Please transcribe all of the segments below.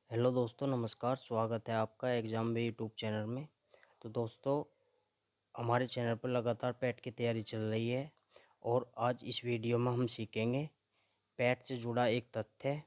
Hello दोस्तों, नमस्कार। स्वागत है आपका एग्ज़ाम वे यूट्यूब चैनल में। तो दोस्तों, हमारे चैनल पर लगातार पैट की तैयारी चल रही है और आज इस वीडियो में हम सीखेंगे पैट से जुड़ा एक तथ्य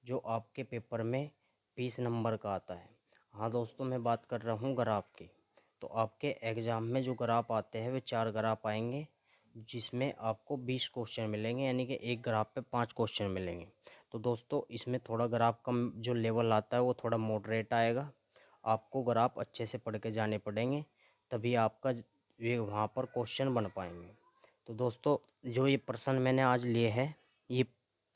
जो आपके पेपर में 20 नंबर का आता है। हाँ दोस्तों, मैं बात कर रहा हूँ ग्राफ की। तो आपके एग्ज़ाम में जो ग्राफ आते हैं वे 4 ग्राफ आएंगे, जिसमें आपको 20 क्वेश्चन मिलेंगे, यानी कि एक ग्राफ पे 5 क्वेश्चन मिलेंगे। तो दोस्तों, इसमें थोड़ा ग्राफ का जो लेवल आता है वो थोड़ा मॉडरेट आएगा। आपको ग्राफ अच्छे से पढ़ के जाने पड़ेंगे, तभी आपका ये वहाँ पर क्वेश्चन बन पाएंगे। तो दोस्तों, जो ये प्रश्न मैंने आज लिए हैं, ये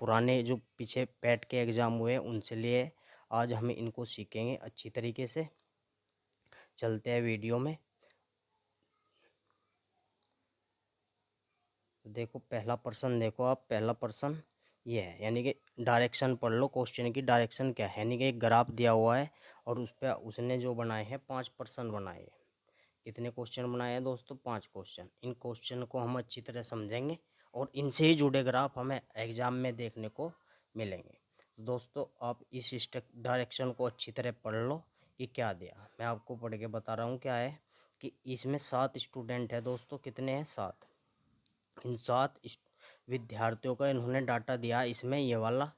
पुराने जो पीछे पैट के एग्ज़ाम हुए हैं उनसे लिए है। आज हम इनको सीखेंगे अच्छी तरीके से। चलते हैं वीडियो में। तो देखो, पहला प्रश्न देखो आप। पहला प्रश्न ये है, यानी कि डायरेक्शन पढ़ लो। क्वेश्चन की डायरेक्शन क्या है, यानी कि एक ग्राफ दिया हुआ है और उस पर उसने जो बनाए हैं 5 प्रश्न बनाए हैं। कितने क्वेश्चन बनाए हैं दोस्तों? 5 क्वेश्चन। इन क्वेश्चन को हम अच्छी तरह समझेंगे और इनसे ही जुड़े ग्राफ हमें एग्जाम में देखने को मिलेंगे। तो दोस्तों, आप इस डायरेक्शन को अच्छी तरह पढ़ लो कि क्या दिया। मैं आपको पढ़ के बता रहा हूँ क्या है। कि इसमें 7 स्टूडेंट है दोस्तों। कितने हैं? 7। इन 7 विद्यार्थियों का इन्होंने डाटा दिया इसमें, ये वाला।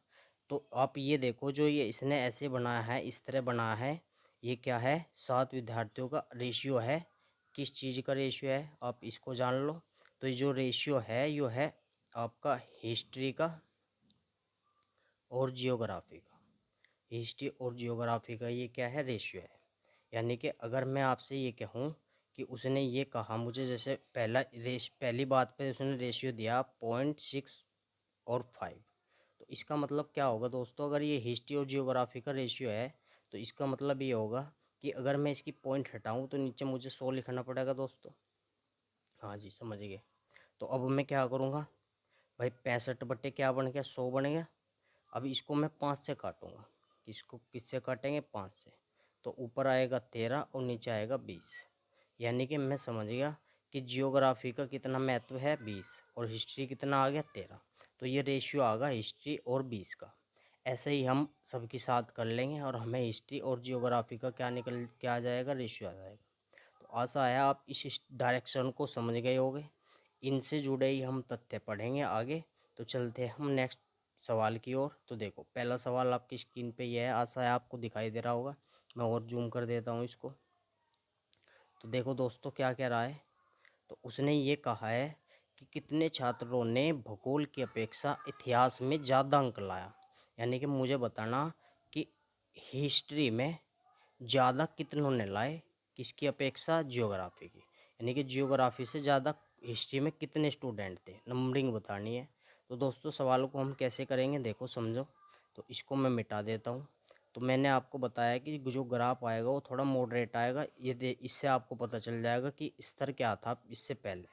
तो आप ये देखो, जो ये इसने ऐसे बनाया है, इस तरह बनाया है, ये क्या है? 7 विद्यार्थियों का रेशियो है। किस चीज़ का रेशियो है, आप इसको जान लो। तो ये जो रेशियो है, ये है आपका हिस्ट्री का और जियोग्राफी का। हिस्ट्री और जियोग्राफी का ये क्या है? रेशियो है। यानी कि अगर मैं आपसे ये कहूँ कि उसने ये कहा मुझे, जैसे पहली बात पे उसने रेशियो दिया 0.6 और 5। तो इसका मतलब क्या होगा दोस्तों? अगर ये हिस्ट्री और जियोग्राफी का रेशियो है तो इसका मतलब ये होगा कि अगर मैं इसकी पॉइंट हटाऊं तो नीचे मुझे 100 लिखना पड़ेगा दोस्तों। हाँ जी, समझ गए। तो अब मैं क्या करूँगा भाई? 65 बटे क्या बन गया? 100 बन गया। अब इसको मैं 5 से काटूंगा। किसको किससे काटेंगे? 5 से। तो ऊपर आएगा 13 और नीचे आएगा 20। यानी कि मैं समझ गया कि जियोग्राफी का कितना महत्व है? 20। और हिस्ट्री कितना आ गया? 13। तो ये रेशियो आ गया हिस्ट्री और 20 का। ऐसे ही हम सबके साथ कर लेंगे और हमें हिस्ट्री और जियोग्राफी का क्या आ जाएगा? रेशियो आ जाएगा। तो आशा है आप इस डायरेक्शन को समझ गए होंगे। इनसे जुड़े ही हम तथ्य पढ़ेंगे आगे। तो चलते हैं हम नेक्स्ट सवाल की ओर। तो देखो, पहला सवाल आपकी स्क्रीन पे ये है। आशा है आपको दिखाई दे रहा होगा। मैं और जूम कर देता हूँ इसको। तो देखो दोस्तों, क्या कह रहा है। तो उसने ये कहा है कि कितने छात्रों ने भूगोल की अपेक्षा इतिहास में ज़्यादा अंक लाया। यानी कि मुझे बताना कि हिस्ट्री में ज़्यादा कितनों ने लाए, किसकी अपेक्षा? जियोग्राफी की। यानी कि जियोग्राफी से ज़्यादा हिस्ट्री में कितने स्टूडेंट थे, नंबरिंग बतानी है। तो दोस्तों, सवाल को हम कैसे करेंगे देखो, समझो। तो इसको मैं मिटा देता हूँ। तो मैंने आपको बताया कि जो ग्राफ आएगा वो थोड़ा मॉडरेट आएगा। इससे आपको पता चल जाएगा कि स्तर क्या था इससे पहले।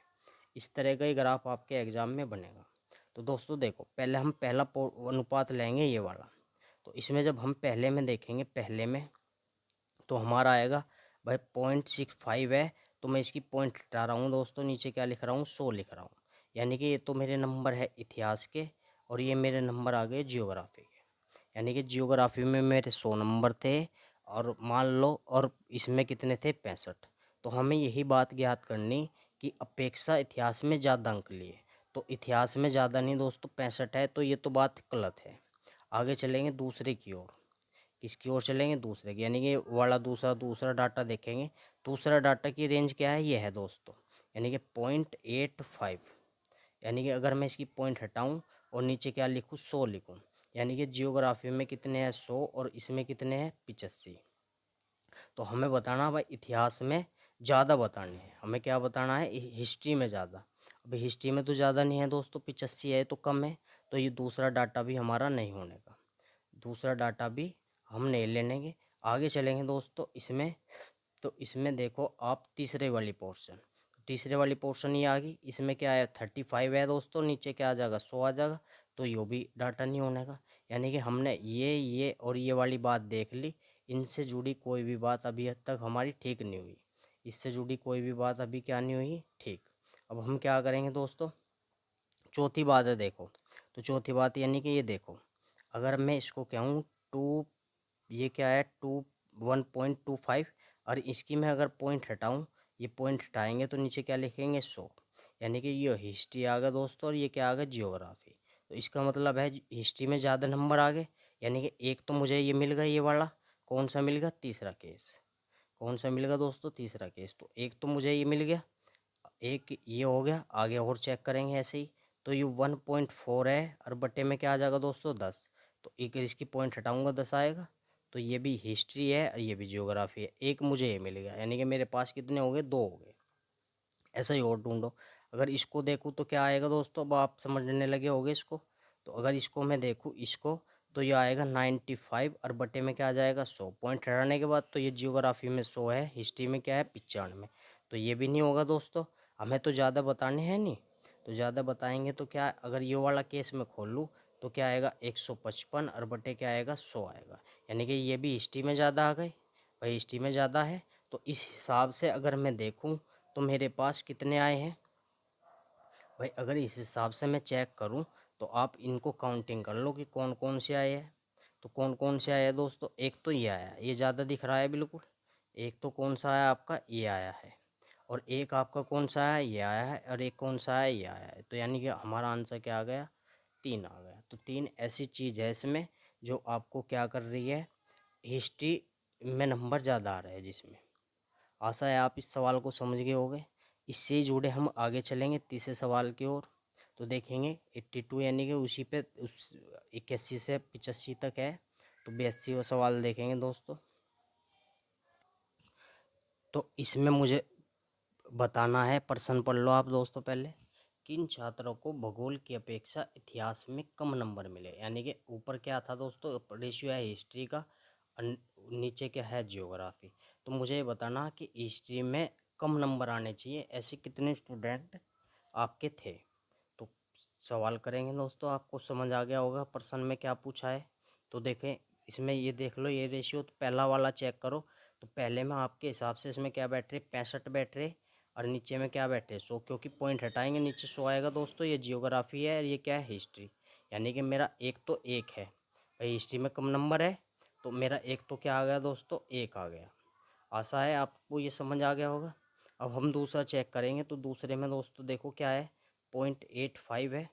इस तरह का ही ग्राफ आपके एग्ज़ाम में बनेगा। तो दोस्तों देखो, पहले हम पहला अनुपात लेंगे, ये वाला। तो इसमें जब हम पहले में देखेंगे, पहले में तो हमारा आएगा भाई 0.65 है। तो मैं इसकी पॉइंट हटा रहा हूँ दोस्तों। नीचे क्या लिख रहा हूँ? 100 लिख रहा हूँ। यानी कि ये तो मेरे नंबर है इतिहास के और ये मेरे नंबर आ गए जियोग्राफी के। यानी कि जियोग्राफी में मेरे 100 नंबर थे और मान लो, और इसमें कितने थे? 65। तो हमें यही बात ज्ञात करनी कि अपेक्षा इतिहास में ज़्यादा अंक लिए। तो इतिहास में ज़्यादा नहीं दोस्तों, 65 है। तो ये तो बात गलत है। आगे चलेंगे दूसरे की ओर। किसकी ओर चलेंगे? दूसरे की। यानी कि वाला दूसरा डाटा देखेंगे। दूसरा डाटा की रेंज क्या है? ये है दोस्तों, यानी कि 0.85। यानी कि अगर मैं इसकी पॉइंट हटाऊं और नीचे क्या लिखूं? 100 लिखूं। यानी कि जियोग्राफी में कितने हैं? 100। और इसमें कितने हैं? 85। तो हमें बताना भाई इतिहास में ज़्यादा बताने हैं। हमें क्या बताना है? हिस्ट्री में ज़्यादा। अभी हिस्ट्री में तो ज़्यादा नहीं है दोस्तों, 85 है तो कम है। तो ये दूसरा डाटा भी हमारा नहीं होने का। दूसरा डाटा भी हम नहीं लेंगे। आगे चलेंगे दोस्तों इसमें। तो इसमें देखो आप तीसरे वाली पोर्शन ये आ गई। इसमें क्या है? 35 है दोस्तों। नीचे क्या आ जाएगा? 100 आ जाएगा। तो ये भी डाटा नहीं होने का। यानी कि हमने ये और ये वाली बात देख ली। इनसे जुड़ी कोई भी बात अभी तक हमारी ठीक नहीं हुई। इससे जुड़ी कोई भी बात अभी क्या नहीं हुई? ठीक। अब हम क्या करेंगे दोस्तों? चौथी बात है देखो। तो चौथी बात यानी कि ये देखो, अगर मैं इसको कहूँ 2 ये क्या है 1.25, और इसकी मैं अगर पॉइंट हटाऊँ, ये पॉइंट हटाएंगे तो नीचे क्या लिखेंगे 100, यानी कि ये हिस्ट्री आ गया दोस्तों, और ये क्या आ गया जियोग्राफी। तो इसका मतलब है हिस्ट्री में ज़्यादा नंबर आ गए, यानी कि एक तो मुझे ये मिल गया, ये वाला कौन सा मिल गया, तीसरा केस। कौन सा मिल गया दोस्तों, तीसरा केस। तो एक तो मुझे ये मिल गया, एक ये हो गया, आगे और चेक करेंगे ऐसे ही। तो ये 1.4 है, और बटे में क्या आ जाएगा दोस्तों 10। तो एक इसकी पॉइंट हटाऊंगा 10 आएगा। तो ये भी हिस्ट्री है और ये भी जियोग्राफी है। एक मुझे ये मिल गया, यानी कि मेरे पास कितने हो गए, 2 हो गए। ऐसा ही और ढूंढो। अगर इसको देखूँ तो क्या आएगा दोस्तों, अब आप समझने लगे होगे इसको। तो अगर इसको मैं देखूँ इसको, तो ये आएगा 95, और बटे में क्या आ जाएगा 100। पॉइंट हटाने के बाद तो ये जियोग्राफी में 100 है, हिस्ट्री में क्या है 95। तो ये भी नहीं होगा दोस्तों, हमें तो ज़्यादा बताने हैं नहीं। तो ज़्यादा बताएंगे तो क्या, अगर ये वाला केस मैं खोल लूँ तो क्या आएगा 155, और बटे क्या आएगा 100 आएगा, यानी कि ये भी हिस्ट्री में ज़्यादा आ गए। भाई हिस्ट्री में ज़्यादा है, तो इस हिसाब से अगर मैं देखूँ तो मेरे पास कितने आए हैं भाई। अगर इस हिसाब से मैं चेक करूं तो आप इनको काउंटिंग कर लो कि कौन कौन से आए हैं। तो कौन कौन से आए हैं दोस्तों, एक तो ये आया, ये ज़्यादा दिख रहा है बिल्कुल। एक तो कौन सा आया आपका, ये आया है। और एक आपका कौन सा आया, ये आया है। और एक कौन सा आया, ये आया है। तो यानी कि हमारा आंसर क्या आ गया, 3 आ गया। तो 3 ऐसी चीज़ है इसमें जो आपको क्या कर रही है, हिस्ट्री में नंबर ज़्यादा आ रहे हैं जिसमें। आशा है आप इस सवाल को समझ गए होंगे। इससे जुड़े हम आगे चलेंगे तीसरे सवाल की ओर। तो देखेंगे 82, यानी कि उसी पे उस 81 से 85 तक है। तो 82वां सवाल देखेंगे दोस्तों। तो इसमें मुझे बताना है, प्रश्न पढ़ लो आप दोस्तों पहले। किन छात्रों को भूगोल की अपेक्षा इतिहास में कम नंबर मिले, यानी कि ऊपर क्या था दोस्तों, रेशियो है हिस्ट्री का, और नीचे क्या है जियोग्राफी। तो मुझे ये बताना कि हिस्ट्री में कम नंबर आने चाहिए, ऐसे कितने स्टूडेंट आपके थे। तो सवाल करेंगे दोस्तों, आपको समझ आ गया होगा प्रश्न में क्या पूछा है। तो देखें इसमें, ये देख लो ये रेशियो, तो पहला वाला चेक करो। तो पहले में आपके हिसाब से इसमें क्या बैठ रहे, 65 बैठ रहे, और नीचे में क्या बैठे 100, क्योंकि पॉइंट हटाएंगे नीचे 100 आएगा दोस्तों। ये जियोग्राफी है और ये क्या है हिस्ट्री, यानी कि मेरा एक तो एक है भाई, हिस्ट्री में कम नंबर है। तो मेरा एक तो क्या आ गया दोस्तों, एक आ गया। आशा है आपको ये समझ आ गया होगा। अब हम दूसरा चेक करेंगे। तो दूसरे में दोस्तों देखो क्या है, 0.85 है।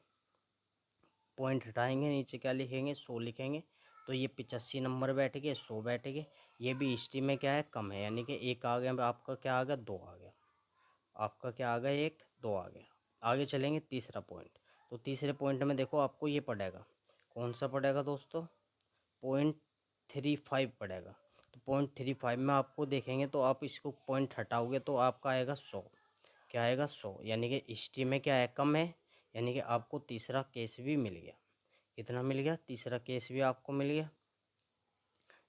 पॉइंट हटाएंगे नीचे क्या लिखेंगे, 100 लिखेंगे। तो ये 85 नंबर बैठ गए, 100 बैठ गए। ये भी हिस्ट्री में क्या है, कम है, यानी कि एक आ गया। आपका क्या आ गया, 2 आ गया। आपका क्या आ गया, 1 2 आ गया। आगे चलेंगे तीसरा पॉइंट। तो तीसरे पॉइंट में देखो आपको ये पड़ेगा, कौन सा पड़ेगा दोस्तों, 0.35 पड़ेगा। तो 0.35 में आपको देखेंगे, तो आप इसको पॉइंट हटाओगे तो आपका आएगा 100। क्या आएगा 100, यानी कि हिस्ट्री में क्या है, कम है। यानी कि आपको तीसरा केस भी मिल गया। कितना मिल गया, तीसरा केस भी आपको मिल गया।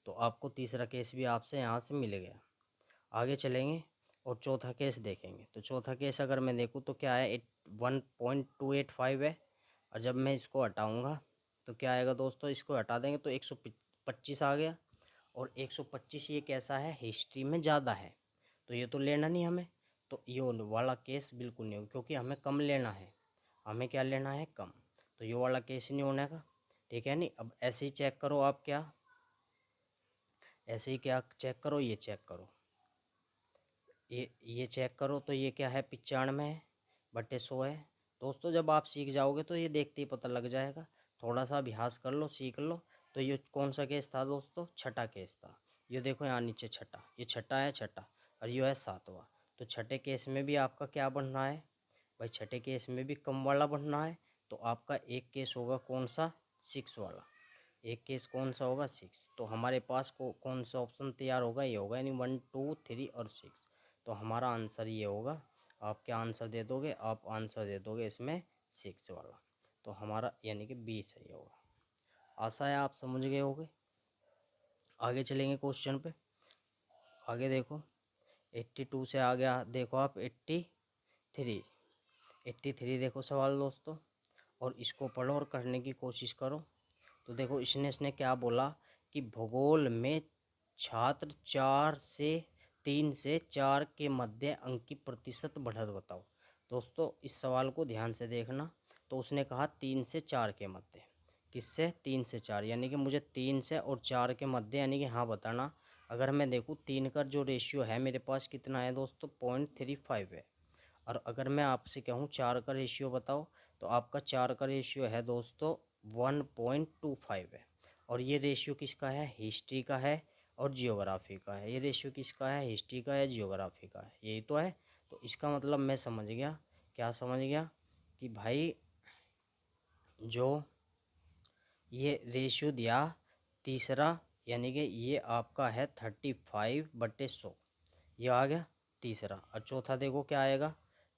तो आपको तीसरा केस भी आपसे यहाँ से मिल गया। आगे चलेंगे और चौथा केस देखेंगे। तो चौथा केस अगर मैं देखूँ तो क्या है, 1.285 है। और जब मैं इसको हटाऊँगा तो क्या आएगा दोस्तों, इसको हटा देंगे तो 125 आ गया। और 125 ये कैसा है, हिस्ट्री में ज़्यादा है। तो ये तो लेना नहीं हमें। तो ये वाला केस बिल्कुल नहीं हो, क्योंकि हमें कम लेना है। हमें क्या लेना है, कम। तो ये वाला केस नहीं होने का, ठीक है नहीं। अब ऐसे ही चेक करो आप, क्या ऐसे ही क्या चेक करो, ये चेक करो, ये चेक करो। तो ये क्या है, 95 है, बटे 100 है। दोस्तों जब आप सीख जाओगे तो ये देखते ही पता लग जाएगा। थोड़ा सा अभ्यास कर लो, सीख लो। तो ये कौन सा केस था दोस्तों, छठा केस था। ये देखो यहाँ नीचे छठा, ये छठा है, छठा। और ये है 7वां। तो छठे केस में भी आपका क्या बन रहा है भाई, छठे केस में भी कम वाला बन रहा है। तो आपका एक केस होगा कौन सा, 6 वाला। एक केस कौन सा होगा, 6। तो हमारे पास कौन सा ऑप्शन तैयार होगा, ये होगा, यानी 1 2 3 और 6। तो हमारा आंसर ये होगा। आप क्या आंसर दे दोगे, आप आंसर दे दोगे इसमें 6 वाला। तो हमारा यानी कि बी सही होगा। आशा है आप समझ गए होगे। आगे चलेंगे क्वेश्चन पे। आगे देखो 82 से आ गया, देखो आप 83। 83 देखो सवाल दोस्तों, और इसको पढ़ो और करने की कोशिश करो। तो देखो इसने क्या बोला कि भूगोल में छात्र 3 से 4 के मध्य अंक की प्रतिशत बढ़त बताओ। दोस्तों इस सवाल को ध्यान से देखना। तो उसने कहा 3 से 4 के मध्य, किससे? 3 से 4, यानी कि मुझे 3 से और 4 के मध्य यानी कि हाँ बताना। अगर मैं देखूँ 3 का जो रेशियो है मेरे पास कितना है दोस्तों? 0.35 है। और अगर मैं आपसे कहूँ 4 का रेशियो बताओ, तो आपका 4 का रेशियो है दोस्तों 1.25 है। और ये रेशियो किसका है? हिस्ट्री का है और जियोग्राफी का है। ये रेशियो किसका है? हिस्ट्री का है, जियोग्राफी का है, यही तो है। तो इसका मतलब मैं समझ गया, क्या समझ गया? कि भाई जो ये रेशियो दिया तीसरा, यानी कि ये आपका है 35/100, ये आ गया तीसरा। और चौथा देखो क्या आएगा?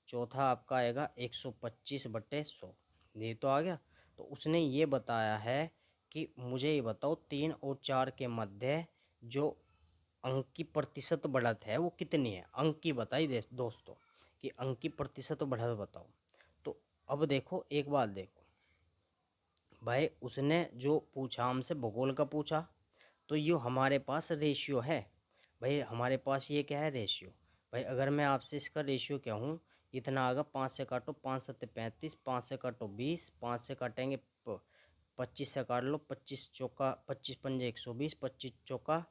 चौथा आपका आएगा 125/100, ये तो आ गया। तो उसने ये बताया है कि मुझे ये बताओ 3 और 4 के मध्य जो अंक की प्रतिशत बढ़त है वो कितनी है? अंक की बताई दे दोस्तों, कि अंक की प्रतिशत बढ़त बताओ। तो अब देखो एक बात देखो भाई, उसने जो पूछा हमसे भूगोल का पूछा, तो ये हमारे पास रेशियो है भाई, हमारे पास ये क्या है? रेशियो। भाई अगर मैं आपसे इसका रेशियो क्या हूँ, इतना आएगा, 5 से काटो, 5 सत्ते 35, 5 से काटो 20, 5 से काटेंगे 25 से काट लो, 25 चौका 25 पंजे 120, 25 चौका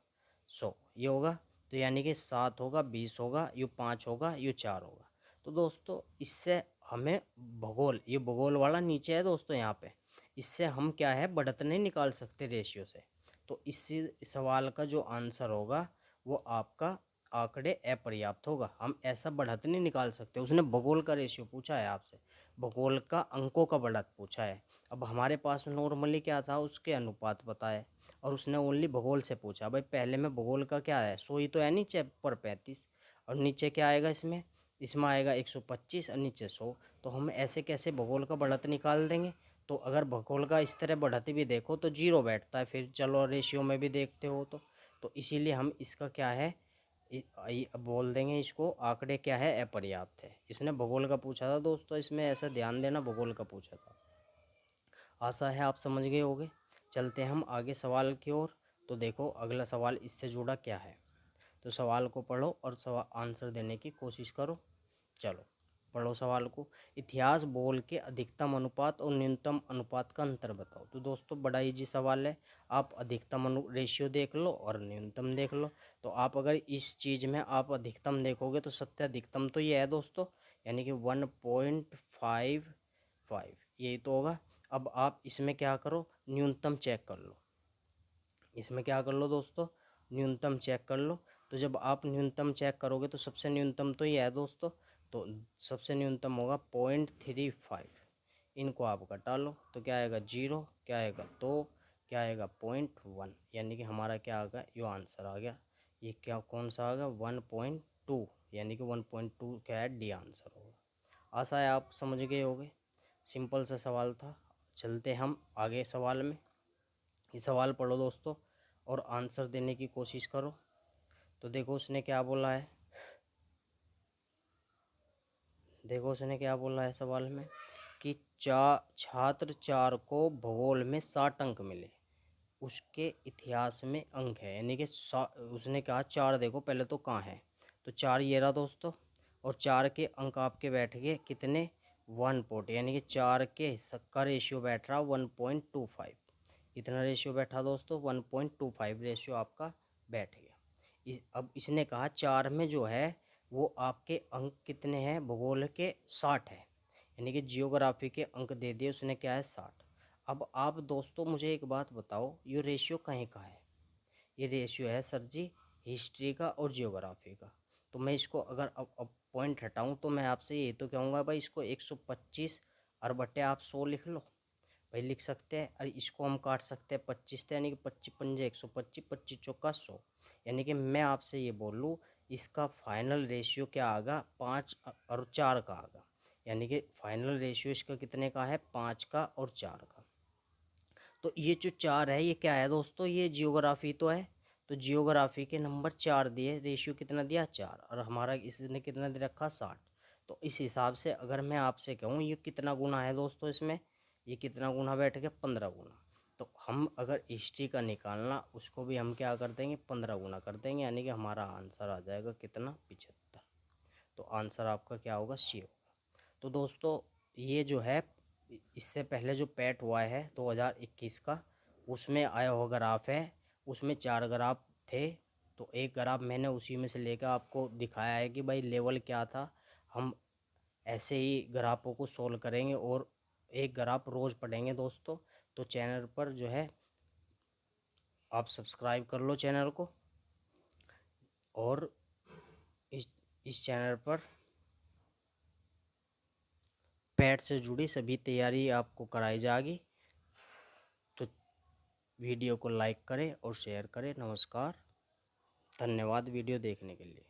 100, ये होगा। तो यानी कि 7 होगा, 20 होगा, यू 5 होगा, यू 4 होगा। तो दोस्तों इससे हमें भूगोल, ये भूगोल वाला नीचे है दोस्तों यहाँ पे, इससे हम क्या है? बढ़त नहीं निकाल सकते रेशियो से। तो इस सवाल का जो आंसर होगा वो आपका आंकड़े अपर्याप्त होगा। हम ऐसा बढ़त नहीं निकाल सकते। उसने भूगोल का रेशियो पूछा है आपसे, भूगोल का अंकों का बढ़त पूछा है। अब हमारे पास नॉर्मली क्या था? उसके अनुपात पता है, और उसने ओनली भूगोल से पूछा। भाई पहले में भूगोल का क्या है? 100 ही तो है नीचे पर 35, और नीचे क्या आएगा इसमें? इसमें आएगा 125 और नीचे 100। तो हम ऐसे कैसे भूगोल का बढ़त निकाल देंगे? तो अगर भूगोल का इस तरह बढ़ती भी देखो तो जीरो बैठता है, फिर चलो रेशियो में भी देखते हो तो इसीलिए हम इसका क्या है? बोल देंगे इसको, आंकड़े क्या है? अपर्याप्त है। इसने भूगोल का पूछा था दोस्तों, इसमें ऐसा ध्यान देना, भूगोल का पूछा था। आशा है आप समझ गए होंगे। चलते हैं हम आगे सवाल की ओर। तो देखो अगला सवाल इससे जुड़ा क्या है, तो सवाल को पढ़ो और सवाल आंसर देने की कोशिश करो। चलो पढ़ो सवाल को। इतिहास भूगोल के अधिकतम अनुपात और न्यूनतम अनुपात का अंतर बताओ। तो दोस्तों बड़ा इजी सवाल है। आप अधिकतम रेशियो देख लो और न्यूनतम देख लो। तो आप अगर इस चीज़ में आप अधिकतम देखोगे तो सबसे अधिकतम तो ये है दोस्तों, यानी कि 1.55, यही तो होगा। अब आप इसमें क्या करो? न्यूनतम चेक कर लो। इसमें क्या कर लो दोस्तों? न्यूनतम चेक कर लो। तो जब आप न्यूनतम चेक करोगे तो सबसे न्यूनतम तो ये है दोस्तों, तो सबसे न्यूनतम होगा 0.35। इनको आप घटा लो तो क्या आएगा? 0, क्या आएगा? 2, क्या आएगा? 0.1, यानी कि हमारा क्या आ गया? यो आंसर आ गया। ये क्या कौन सा आ गया? 1.2, यानी कि 1.2 क्या है? डी आंसर होगा। आशा है आप समझ गए होगे। सिंपल सा सवाल था। चलते हम आगे सवाल में। ये सवाल पढ़ो दोस्तों और आंसर देने की कोशिश करो। तो देखो उसने क्या बोला है, देखो उसने क्या बोला है सवाल में, कि छात्र 4 को भूगोल में 60 अंक मिले, उसके इतिहास में अंक है, यानी कि उसने कहा 4, देखो पहले तो कहाँ है, तो 4 ये रहा दोस्तों, और 4 के अंक आपके बैठ गए कितने? 1 यानी कि 4 के का रेशियो बैठ रहा 1.25, इतना रेशियो बैठा दोस्तों, 1.25 रेशियो आपका बैठ गया। अब इसने कहा 4 में जो है वो आपके अंक कितने हैं? भूगोल के 60 है, यानी कि जियोग्राफी के अंक दे दिए उसने, क्या है? 60। अब आप दोस्तों मुझे एक बात बताओ, ये रेशियो कहीं का है? ये रेशियो है सर जी हिस्ट्री का और जियोग्राफी का। तो मैं इसको अगर अब पॉइंट हटाऊं तो मैं आपसे ये तो कहूँगा भाई इसको 125 और बटे आप 100 लिख लो। भाई लिख सकते हैं, और इसको हम काट सकते हैं 25 से, यानी कि 25 पंजे 125, 25 चौका 100, यानी कि मैं आपसे ये बोल लूँ इसका फाइनल रेशियो क्या आगा? 5 और 4 का आगा, यानी कि फाइनल रेशियो इसका कितने का है? 5 का और 4 का। तो ये जो 4 है ये क्या है दोस्तों? ये जियोग्राफी तो है, तो जियोग्राफी के नंबर 4 दिए, रेशियो कितना दिया? 4, और हमारा इसने कितना दे रखा? 60। तो इस हिसाब से अगर मैं आपसे कहूँ ये कितना गुना है दोस्तों, इसमें ये कितना गुना बैठ गया? 15 गुना। तो हम अगर हिस्ट्री का निकालना उसको भी हम क्या कर देंगे? 15 गुना कर देंगे, यानी कि हमारा आंसर आ जाएगा कितना? 75। तो आंसर आपका क्या होगा? सी होगा। तो दोस्तों ये जो है इससे पहले जो पैट हुआ है 2021 का, उसमें आया हुआ ग्राफ है, उसमें 4 ग्राफ थे। तो एक ग्राफ मैंने उसी में से लेकर आपको दिखाया है कि भाई लेवल क्या था। हम ऐसे ही ग्राफों को सोल्व करेंगे और एक ग्राफ रोज़ पढ़ेंगे दोस्तों। तो चैनल पर जो है आप सब्सक्राइब कर लो चैनल को, और इस चैनल पर पैट से जुड़ी सभी तैयारी आपको कराई जाएगी। तो वीडियो को लाइक करें और शेयर करें। नमस्कार, धन्यवाद वीडियो देखने के लिए।